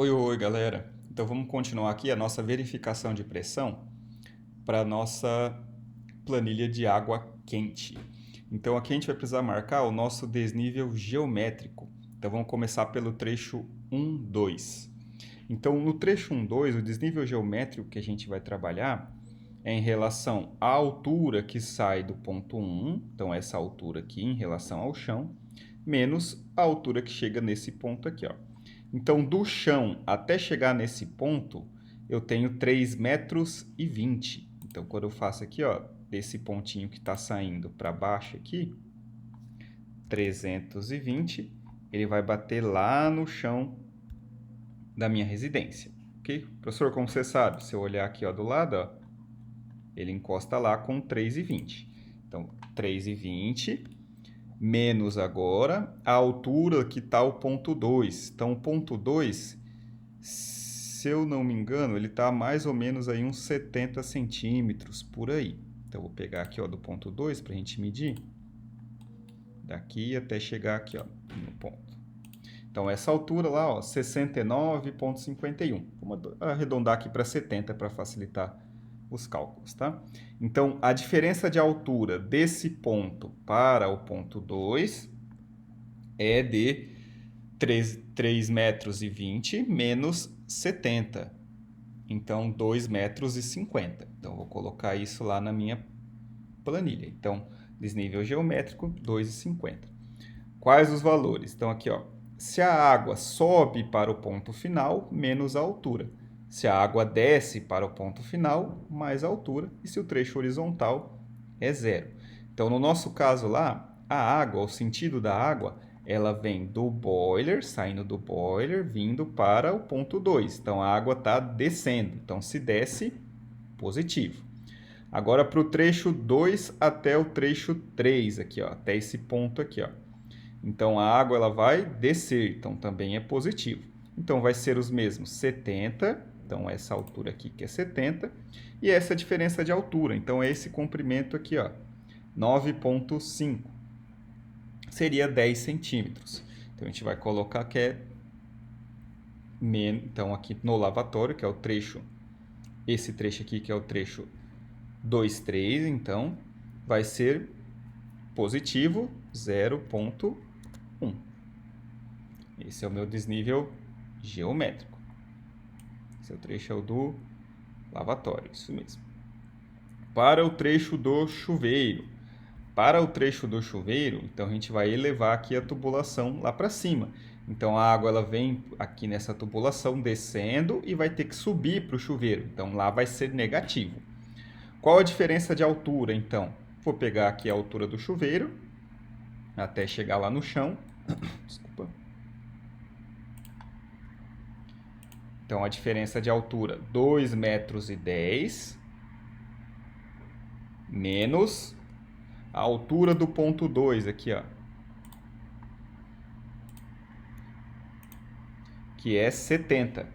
Oi, oi, galera. Então vamos continuar aqui a nossa verificação de pressão para a nossa planilha de água quente. Então aqui a gente vai precisar marcar o nosso desnível geométrico. Então vamos começar pelo trecho 1, 2. Então no trecho 1, 2, o desnível geométrico que a gente vai trabalhar é em relação à altura que sai do ponto 1, então essa altura aqui em relação ao chão, menos a altura que chega nesse ponto aqui, ó. Então, do chão até chegar nesse ponto, eu tenho 3,20 metros. Então, quando eu faço aqui, ó, desse pontinho que está saindo para baixo aqui, 320, ele vai bater lá no chão da minha residência, ok? Professor, como você sabe, se eu olhar aqui, ó, do lado, ó, ele encosta lá com 3,20. Então, 3,20 menos agora a altura que está o ponto 2. Então, o ponto 2, se eu não me engano, ele está mais ou menos aí uns 70 centímetros por aí. Então, vou pegar aqui, ó, do ponto 2 para a gente medir. Daqui até chegar aqui, ó, no ponto. Então, essa altura lá, ó, 69,51. Vamos arredondar aqui para 70 para facilitar os cálculos, tá? Então, a diferença de altura desse ponto para o ponto 2 é de 3,20 metros menos 70. Então, 2,50 metros. Então, vou colocar isso lá na minha planilha. Então, desnível geométrico, 2,50. Quais os valores? Então, aqui, ó, se a água sobe para o ponto final, menos a altura. Se a água desce para o ponto final, mais a altura. E se o trecho horizontal é zero. Então, no nosso caso lá, a água, o sentido da água, ela vem do boiler, saindo do boiler, vindo para o ponto 2. Então, a água está descendo. Então, se desce, positivo. Agora, para o trecho 2 até o trecho 3, aqui, ó, até esse ponto aqui, ó. Então, a água ela vai descer, então também é positivo. Então, vai ser os mesmos 70, então essa altura aqui que é 70, e essa diferença de altura, então é esse comprimento aqui, ó, 9,5, seria 10 centímetros. Então, a gente vai colocar que é, então aqui no lavatório, que é o trecho, esse trecho aqui que é o trecho 2, 3, então vai ser positivo 0,1. Esse é o meu desnível geométrico. Esse é o trecho é o do lavatório, isso mesmo. Para o trecho do chuveiro. Para o trecho do chuveiro, então a gente vai elevar aqui a tubulação lá para cima. Então a água ela vem aqui nessa tubulação descendo e vai ter que subir para o chuveiro. Então lá vai ser negativo. Qual a diferença de altura então? Vou pegar aqui a altura do chuveiro até chegar lá no chão. Desculpa. Então, a diferença de altura, 2,10 metros, menos a altura do ponto 2 aqui, ó, que é 70.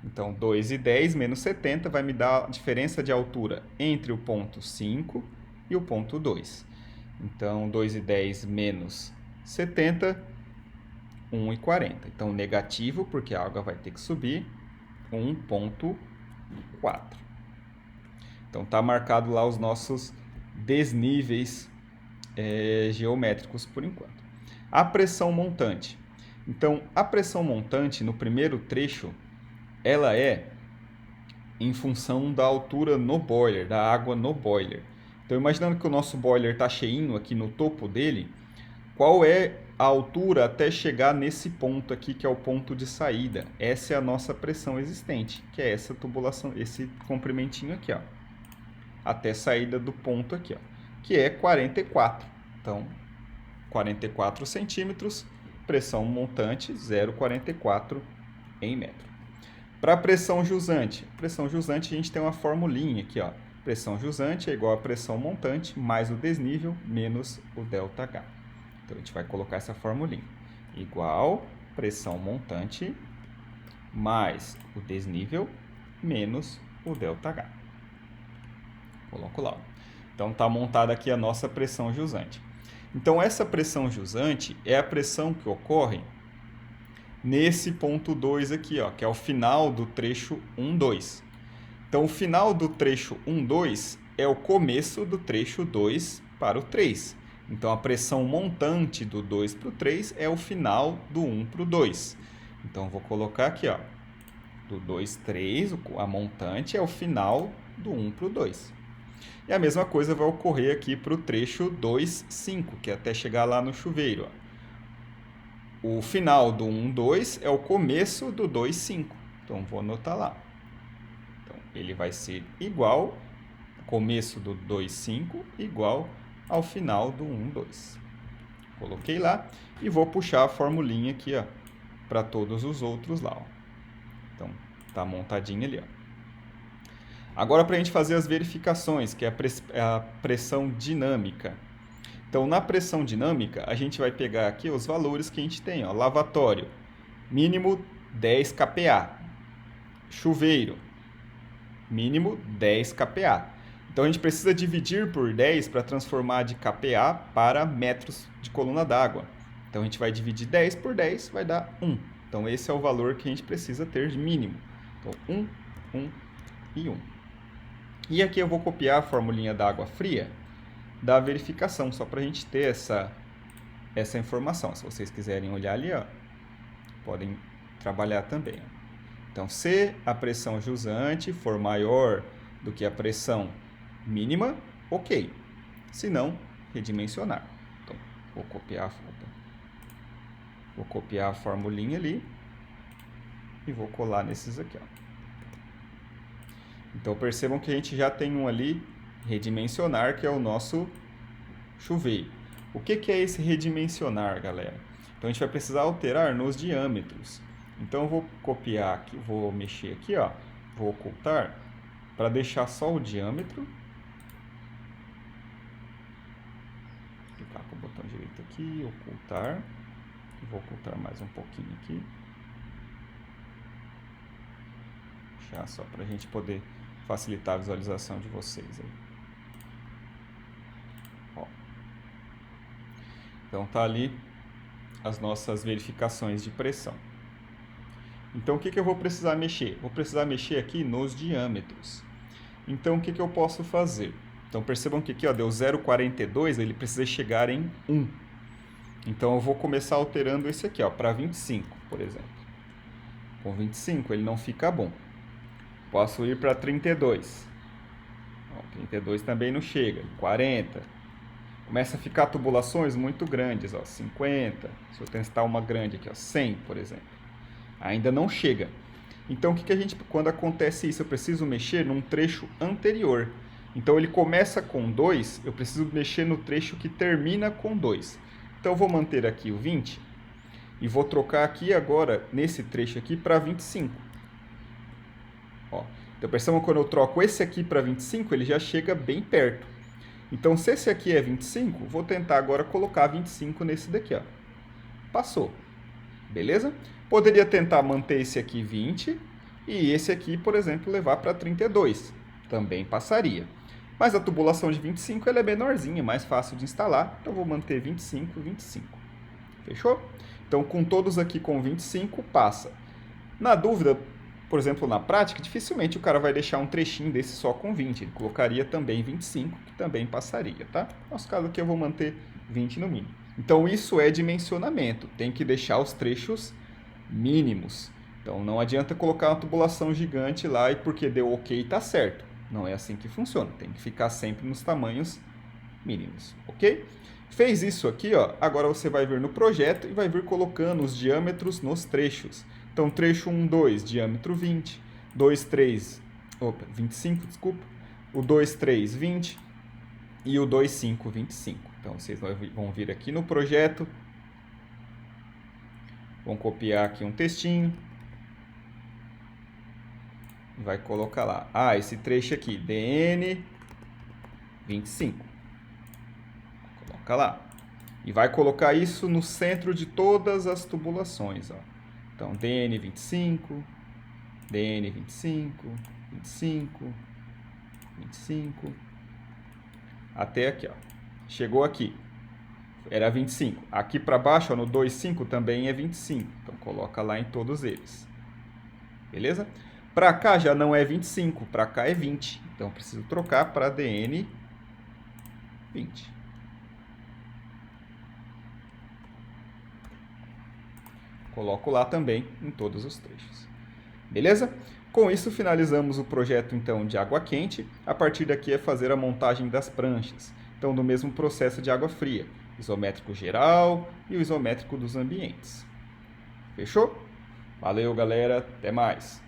Então, 2,10 menos 70 vai me dar a diferença de altura entre o ponto 5 e o ponto 2. Então, 2,10 menos 70, 1,40. Então, negativo, porque a água vai ter que subir, 1,4. Então, está marcado lá os nossos desníveis geométricos por enquanto. A pressão montante. Então, a pressão montante no primeiro trecho, ela é em função da altura no boiler, da água no boiler. Então, imaginando que o nosso boiler está cheinho aqui no topo dele, qual é a altura até chegar nesse ponto aqui, que é o ponto de saída? Essa é a nossa pressão existente, que é essa tubulação, esse comprimentinho aqui, ó, até saída do ponto aqui, ó, que é 44. Então, 44 centímetros, pressão montante 0,44 em metro. Para pressão jusante a gente tem uma formulinha aqui, ó. Pressão jusante é igual a pressão montante mais o desnível menos o ΔH. Então, a gente vai colocar essa formulinha. Igual pressão montante mais o desnível menos o ΔH. Coloco lá. Então, está montada aqui a nossa pressão jusante. Então, essa pressão jusante é a pressão que ocorre nesse ponto 2 aqui, ó, que é o final do trecho 1, 2. Então, o final do trecho 1, 2 é o começo do trecho 2 para o 3. Então, a pressão montante do 2 para o 3 é o final do 1 para o 2. Então, vou colocar aqui, ó, do 2, 3, a montante é o final do 1 para o 2. E a mesma coisa vai ocorrer aqui para o trecho 2, 5, que é até chegar lá no chuveiro, ó. O final do 1, 2 é o começo do 2, 5. Então, vou anotar lá. Então, ele vai ser igual, começo do 2, 5, igual ao final do 1, 2. Coloquei lá e vou puxar a formulinha aqui, ó, para todos os outros lá, ó. Então, tá montadinho ali, ó. Agora, para a gente fazer as verificações, que é a pressão dinâmica. Então, na pressão dinâmica, a gente vai pegar aqui os valores que a gente tem, ó. Lavatório, mínimo 10 kPa. Chuveiro, mínimo 10 kPa. Então, a gente precisa dividir por 10 para transformar de kPa para metros de coluna d'água. Então, a gente vai dividir 10 por 10, vai dar 1. Então, esse é o valor que a gente precisa ter de mínimo. Então, 1, 1 e 1. E aqui eu vou copiar a formulinha da água fria da verificação, só para a gente ter essa informação. Se vocês quiserem olhar ali, ó, podem trabalhar também. Então, se a pressão jusante for maior do que a pressão mínima, ok. Se não, redimensionar. Então, vou copiar a formulinha ali e vou colar nesses aqui, ó. Então, percebam que a gente já tem um ali, redimensionar, que é o nosso chuveiro. O que é esse redimensionar, galera? Então, a gente vai precisar alterar nos diâmetros. Então, eu vou copiar aqui, vou mexer aqui, ó, vou ocultar, para deixar só o diâmetro. Clicar com o botão direito aqui, ocultar. Vou ocultar mais um pouquinho aqui. Deixar só para a gente poder facilitar a visualização de vocês aí. Ó. Então tá ali as nossas verificações de pressão. Então o que eu vou precisar mexer? Vou precisar mexer aqui nos diâmetros. Então o que eu posso fazer? Então percebam que aqui, ó, deu 0,42, ele precisa chegar em 1. Então eu vou começar alterando esse aqui, ó, para 25, por exemplo. Com 25 ele não fica bom. Posso ir para 32. Ó, 32 também não chega. 40. Começa a ficar tubulações muito grandes, ó, 50. Se eu testar uma grande aqui, ó, 100, por exemplo. Ainda não chega. Então, quando acontece isso, eu preciso mexer num trecho anterior. Então, ele começa com 2, eu preciso mexer no trecho que termina com 2. Então, eu vou manter aqui o 20 e vou trocar aqui agora, nesse trecho aqui, para 25. Ó, então, percebam, quando eu troco esse aqui para 25, ele já chega bem perto. Então, se esse aqui é 25, vou tentar agora colocar 25 nesse daqui, ó. Passou. Beleza? Poderia tentar manter esse aqui 20 e esse aqui, por exemplo, levar para 32. Também passaria. Mas a tubulação de 25 ela é menorzinha, mais fácil de instalar. Então, vou manter 25, 25. Fechou? Então, com todos aqui com 25, passa. Na dúvida, por exemplo, na prática, dificilmente o cara vai deixar um trechinho desse só com 20. Ele colocaria também 25, que também passaria, tá? No nosso caso aqui eu vou manter 20 no mínimo. Então, isso é dimensionamento. Tem que deixar os trechos mínimos. Então, não adianta colocar uma tubulação gigante lá e porque deu ok tá certo. Não é assim que funciona. Tem que ficar sempre nos tamanhos mínimos, ok? Fez isso aqui, ó. Agora você vai vir no projeto e vai vir colocando os diâmetros nos trechos. Então, trecho 1, 2, diâmetro 20. 2, 3, 25, desculpa. O 2, 3, 20. E o 2, 5, 25. Então, vocês vão vir aqui no projeto. Vão copiar aqui um textinho. E vai colocar lá. Ah, esse trecho aqui, DN 25. Coloca lá. E vai colocar isso no centro de todas as tubulações, ó. Então, DN 25, DN 25, 25, 25, até aqui, ó. Chegou aqui. era 25. Aqui para baixo, ó, no 2,5 também é 25. Então coloca lá em todos eles. Beleza? Para cá já não é 25, para cá é 20. Então preciso trocar para DN 20. Coloco lá também em todos os trechos. Beleza? Com isso finalizamos o projeto então de água quente. A partir daqui é fazer a montagem das pranchas. Então do mesmo processo de água fria, isométrico geral e o isométrico dos ambientes. Fechou? Valeu, galera, até mais.